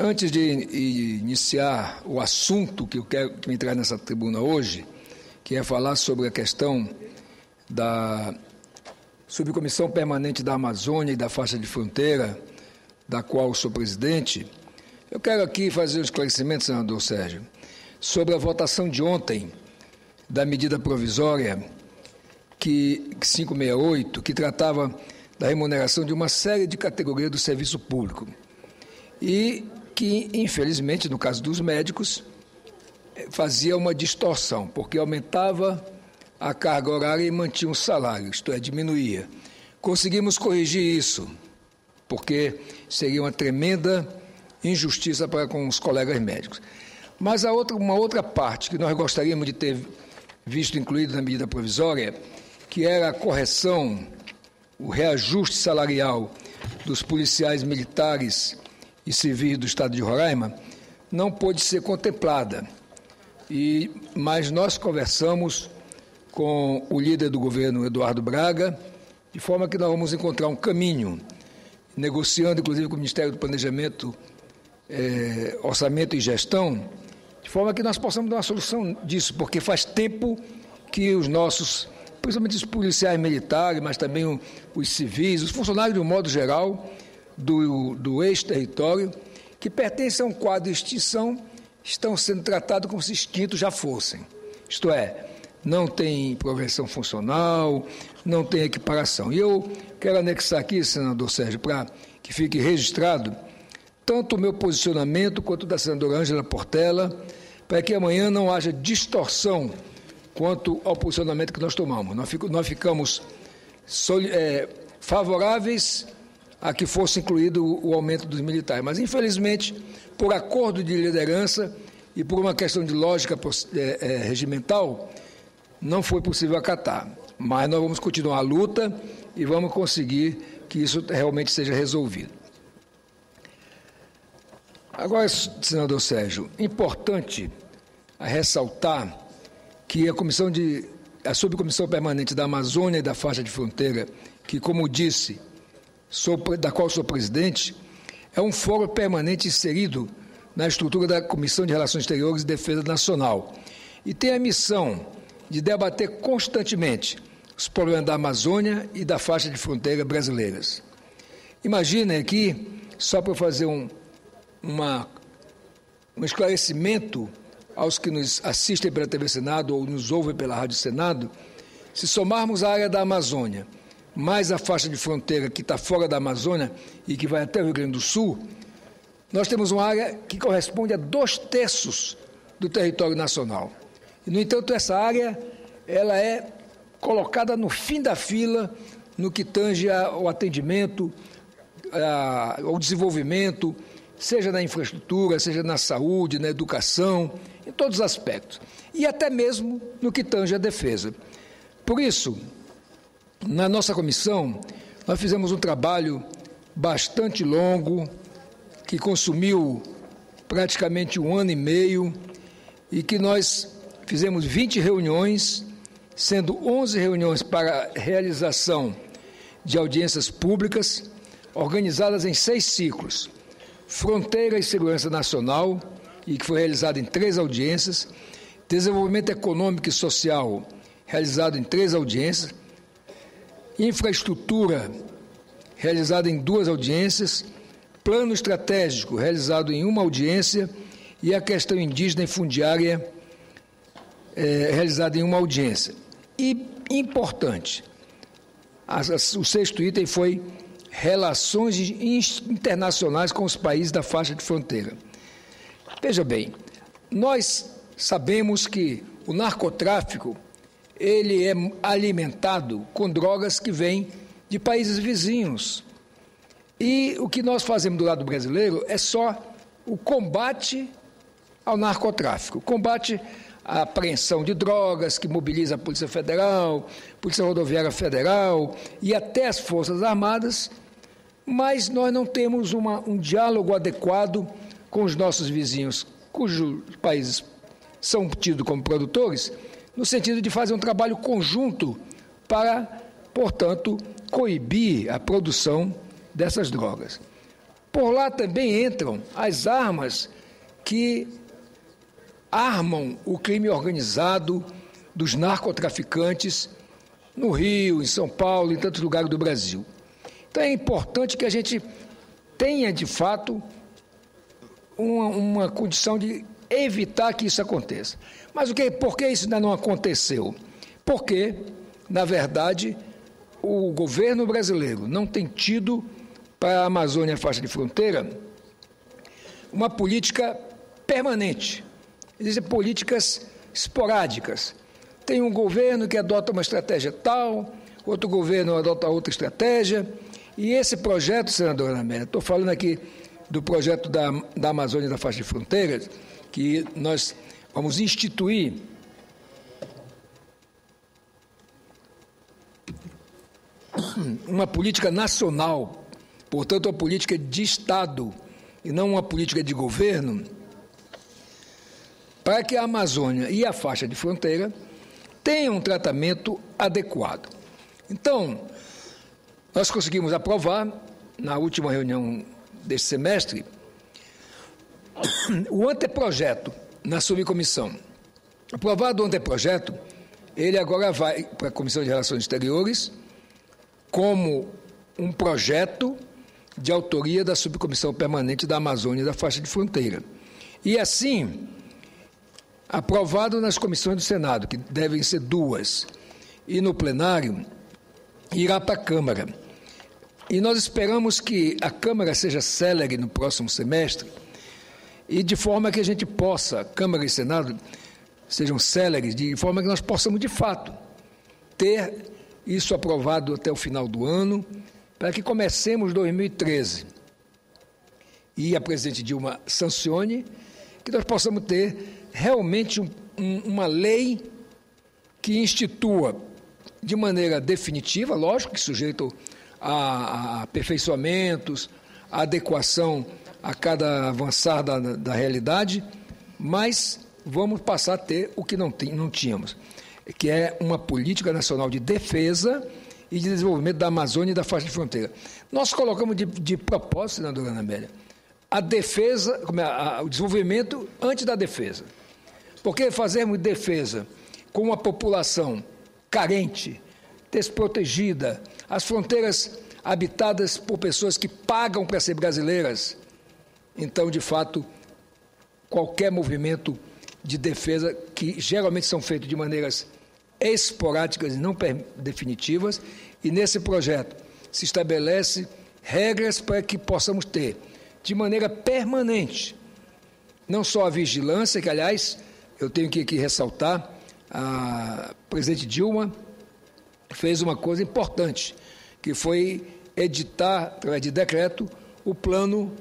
Antes de iniciar o assunto que eu quero me entrar nessa tribuna hoje, que é falar sobre a questão da Subcomissão Permanente da Amazônia e da Faixa de Fronteira, da qual sou presidente, eu quero aqui fazer um esclarecimento, senador Sérgio, sobre a votação de ontem da medida provisória 568, que tratava da remuneração de uma série de categorias do serviço público e que, infelizmente, no caso dos médicos, fazia uma distorção, porque aumentava a carga horária e mantinha o salário, isto é, diminuía. Conseguimos corrigir isso, porque seria uma tremenda injustiça para com os colegas médicos. Mas uma outra parte que nós gostaríamos de ter visto incluído na medida provisória, que era a correção, o reajuste salarial dos policiais militares e civis do Estado de Roraima, não pôde ser contemplada. Mas nós conversamos com o líder do governo, Eduardo Braga, de forma que nós vamos encontrar um caminho, negociando inclusive com o Ministério do Planejamento, Orçamento e Gestão, de forma que nós possamos dar uma solução disso, porque faz tempo que os nossos, principalmente os policiais militares, mas também os civis, os funcionários de um modo geral do ex-território, que pertencem a um quadro de extinção, estão sendo tratados como se extintos já fossem. Isto é, não tem progressão funcional, não tem equiparação. E eu quero anexar aqui, senador Sérgio, para que fique registrado tanto o meu posicionamento quanto o da senadora Ângela Portela, para que amanhã não haja distorção quanto ao posicionamento que nós tomamos. Nós ficamos favoráveis a que fosse incluído o aumento dos militares, mas, infelizmente, por acordo de liderança e por uma questão de lógica regimental, não foi possível acatar. Mas nós vamos continuar a luta e vamos conseguir que isso realmente seja resolvido. Agora, senador Sérgio, importante ressaltar que a Subcomissão Permanente da Amazônia e da Faixa de Fronteira, que, como disse, da qual sou presidente, é um fórum permanente inserido na estrutura da Comissão de Relações Exteriores e Defesa Nacional e tem a missão de debater constantemente os problemas da Amazônia e da faixa de fronteira brasileiras. Imaginem aqui, só para fazer um esclarecimento aos que nos assistem pela TV Senado ou nos ouvem pela Rádio Senado, se somarmos a área da Amazônia mais a faixa de fronteira que está fora da Amazônia e que vai até o Rio Grande do Sul, nós temos uma área que corresponde a 2/3 do território nacional. E, no entanto, essa área ela é colocada no fim da fila no que tange ao atendimento, ao desenvolvimento, seja na infraestrutura, seja na saúde, na educação, em todos os aspectos. E até mesmo no que tange à defesa. Por isso, na nossa comissão, nós fizemos um trabalho bastante longo, que consumiu praticamente 1 ano e meio, e que nós fizemos 20 reuniões, sendo 11 reuniões para realização de audiências públicas, organizadas em 6 ciclos. Fronteira e Segurança Nacional, e que foi realizado em 3 audiências, Desenvolvimento Econômico e Social, realizado em 3 audiências, Infraestrutura, realizada em 2 audiências, Plano Estratégico, realizado em 1 audiência, e a questão indígena e fundiária, realizada em 1 audiência. E, importante, o 6º item foi relações internacionais com os países da faixa de fronteira. Veja bem, nós sabemos que o narcotráfico ele é alimentado com drogas que vêm de países vizinhos. E o que nós fazemos do lado brasileiro é só o combate ao narcotráfico, combate à apreensão de drogas, que mobiliza a Polícia Federal, Polícia Rodoviária Federal e até as Forças Armadas, mas nós não temos um diálogo adequado com os nossos vizinhos, cujos países são tidos como produtores, no sentido de fazer um trabalho conjunto para, portanto, coibir a produção dessas drogas. Por lá também entram as armas que armam o crime organizado dos narcotraficantes no Rio, em São Paulo, em tantos lugares do Brasil. Então é importante que a gente tenha, de fato, uma condição de evitar que isso aconteça. Mas por que isso ainda não aconteceu? Porque, na verdade, o governo brasileiro não tem tido para a Amazônia e a faixa de fronteira uma política permanente. Existem políticas esporádicas. Tem um governo que adota uma estratégia tal, outro governo adota outra estratégia, e esse projeto, senadora Ana Amélia, estou falando aqui do projeto da Amazônia e da faixa de fronteiras, que nós vamos instituir uma política nacional, portanto, uma política de Estado e não uma política de governo, para que a Amazônia e a faixa de fronteira tenham um tratamento adequado. Então, nós conseguimos aprovar, na última reunião deste semestre, o anteprojeto na subcomissão. Aprovado o anteprojeto, ele agora vai para a Comissão de Relações Exteriores como um projeto de autoria da subcomissão permanente da Amazônia e da faixa de fronteira. E assim, aprovado nas comissões do Senado, que devem ser 2, e no plenário, irá para a Câmara. E nós esperamos que a Câmara seja célere no próximo semestre, e de forma que a gente possa, Câmara e Senado, sejam céleres, de forma que nós possamos, de fato, ter isso aprovado até o final do ano, para que comecemos 2013 e a presidente Dilma sancione, que nós possamos ter realmente uma lei que institua de maneira definitiva, lógico que sujeito a aperfeiçoamentos, a adequação a cada avançar da realidade, mas vamos passar a ter o que não tínhamos, que é uma política nacional de defesa e de desenvolvimento da Amazônia e da faixa de fronteira. Nós colocamos de propósito, senadora Ana Amélia, a defesa, o desenvolvimento antes da defesa. Porque fazermos defesa com uma população carente, desprotegida, as fronteiras habitadas por pessoas que pagam para ser brasileiras, então, de fato, qualquer movimento de defesa, que geralmente são feitos de maneiras esporádicas e não definitivas, e nesse projeto se estabelece regras para que possamos ter, de maneira permanente, não só a vigilância, que, aliás, eu tenho que aqui ressaltar, a presidente Dilma fez uma coisa importante, que foi editar, através de decreto, o plano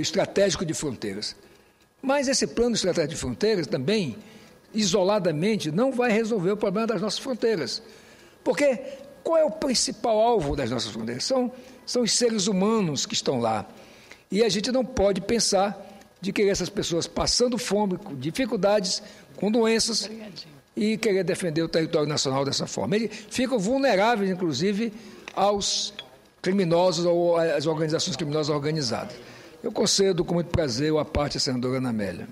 estratégico de fronteiras. Mas esse plano estratégico de fronteiras também, isoladamente, não vai resolver o problema das nossas fronteiras. Porque qual é o principal alvo das nossas fronteiras? São os seres humanos que estão lá. E a gente não pode pensar de querer essas pessoas passando fome, com dificuldades, com doenças, e querer defender o território nacional dessa forma. Eles ficam vulneráveis, inclusive, aos criminosos ou às organizações criminosas organizadas. Eu concedo com muito prazer a parte da senadora Ana Amélia.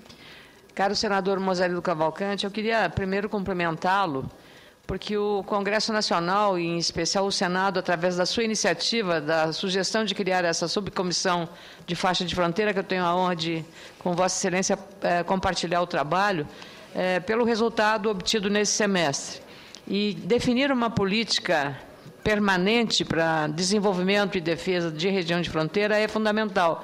Caro senador Mozarino Cavalcante, eu queria primeiro cumprimentá-lo, porque o Congresso Nacional, e em especial o Senado, através da sua iniciativa, da sugestão de criar essa subcomissão de faixa de fronteira, que eu tenho a honra de, com Vossa Excelência, compartilhar o trabalho, pelo resultado obtido nesse semestre. E definir uma política permanente para desenvolvimento e defesa de região de fronteira é fundamental.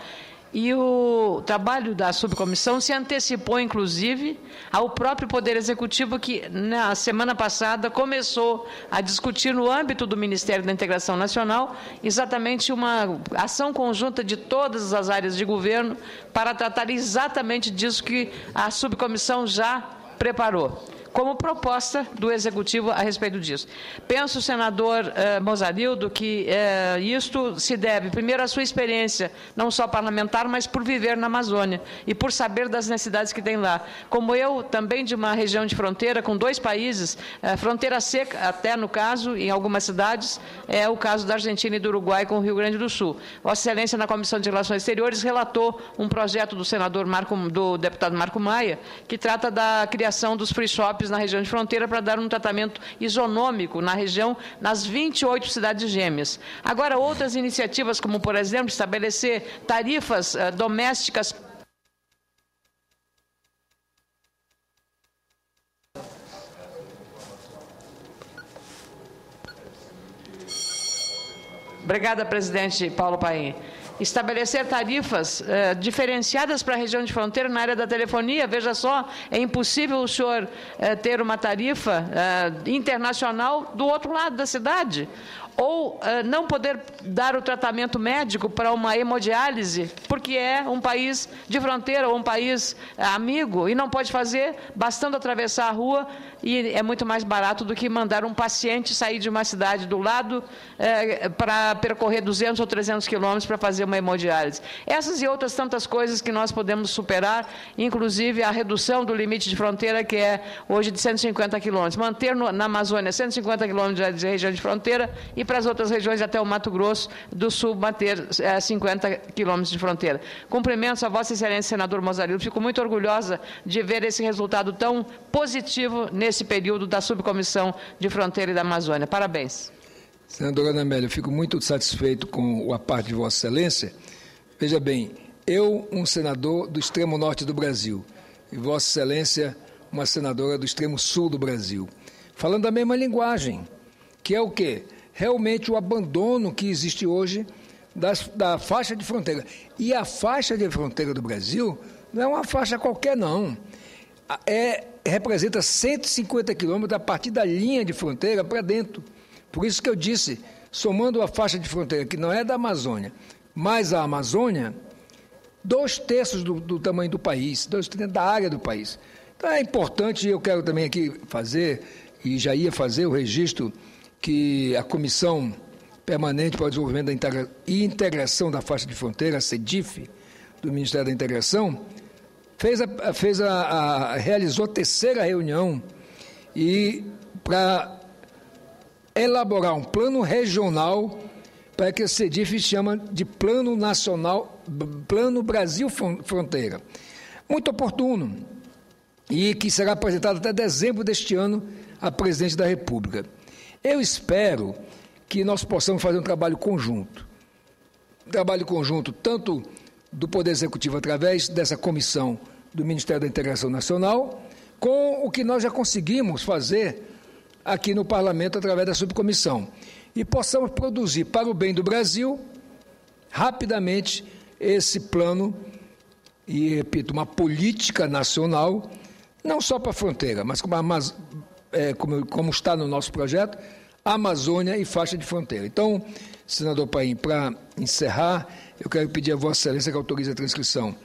E o trabalho da subcomissão se antecipou, inclusive, ao próprio Poder Executivo, que, na semana passada, começou a discutir, no âmbito do Ministério da Integração Nacional, exatamente uma ação conjunta de todas as áreas de governo para tratar exatamente disso que a subcomissão já preparou. como proposta do Executivo a respeito disso. Penso, senador Mozarildo, que isto se deve, primeiro, à sua experiência, não só parlamentar, mas por viver na Amazônia e por saber das necessidades que tem lá. Como eu, também de uma região de fronteira com 2 países, fronteira seca, até no caso, em algumas cidades, é o caso da Argentina e do Uruguai com o Rio Grande do Sul. Vossa Excelência, na Comissão de Relações Exteriores, relatou um projeto do deputado Marco Maia, que trata da criação dos free shops na região de fronteira para dar um tratamento isonômico na região, nas 28 cidades gêmeas. Agora, outras iniciativas, como, por exemplo, estabelecer tarifas domésticas Obrigada, presidente Paulo Paim. Estabelecer tarifas diferenciadas para a região de fronteira na área da telefonia. Veja só, é impossível o senhor ter uma tarifa internacional do outro lado da cidade. Ou não poder dar o tratamento médico para uma hemodiálise, porque é um país de fronteira ou um país amigo, e não pode fazer, bastando atravessar a rua, e é muito mais barato do que mandar um paciente sair de uma cidade do lado para percorrer 200 ou 300 quilômetros para fazer uma hemodiálise. Essas e outras tantas coisas que nós podemos superar, inclusive a redução do limite de fronteira, que é hoje de 150 quilômetros. Manter na Amazônia 150 quilômetros de região de fronteira e para as outras regiões, até o Mato Grosso do Sul, manter 50 quilômetros de fronteira. Cumprimentos a Vossa Excelência, senador Mozarildo. Fico muito orgulhosa de ver esse resultado tão positivo nesse período da Subcomissão de Fronteira e da Amazônia. Parabéns. Senadora Ana Amélia, eu fico muito satisfeito com a parte de Vossa Excelência. Veja bem, eu, um senador do extremo norte do Brasil, e Vossa Excelência, uma senadora do extremo sul do Brasil, falando a mesma linguagem, que é o quê? Realmente o abandono que existe hoje da faixa de fronteira. E a faixa de fronteira do Brasil não é uma faixa qualquer, não. Representa 150 quilômetros a partir da linha de fronteira para dentro. Por isso que eu disse, somando a faixa de fronteira, que não é da Amazônia, mais a Amazônia, 2/3 do tamanho do país, 2/3 da área do país. Então é importante, eu quero também aqui fazer, e já ia fazer o registro, que a Comissão Permanente para o Desenvolvimento e Integração da Faixa de Fronteira, a CEDIF, do Ministério da Integração, realizou a 3ª reunião para elaborar um plano regional para que a CEDIF chama de Plano Nacional, Plano Brasil Fronteira. Muito oportuno, e que será apresentado até dezembro deste ano à Presidente da República. Eu espero que nós possamos fazer um trabalho conjunto tanto do Poder Executivo através dessa comissão do Ministério da Integração Nacional, com o que nós já conseguimos fazer aqui no Parlamento através da subcomissão, e possamos produzir para o bem do Brasil, rapidamente, esse plano, e repito, uma política nacional, não só para a fronteira, mas como está no nosso projeto, Amazônia e faixa de fronteira. Então, senador Paim, para encerrar, eu quero pedir a Vossa Excelência que autorize a transcrição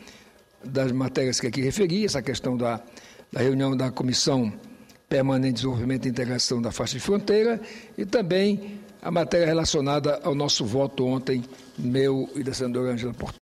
das matérias que aqui referi, essa questão da reunião da Comissão Permanente de Desenvolvimento e Integração da Faixa de Fronteira, e também a matéria relacionada ao nosso voto ontem, meu e da senadora Ângela Porto.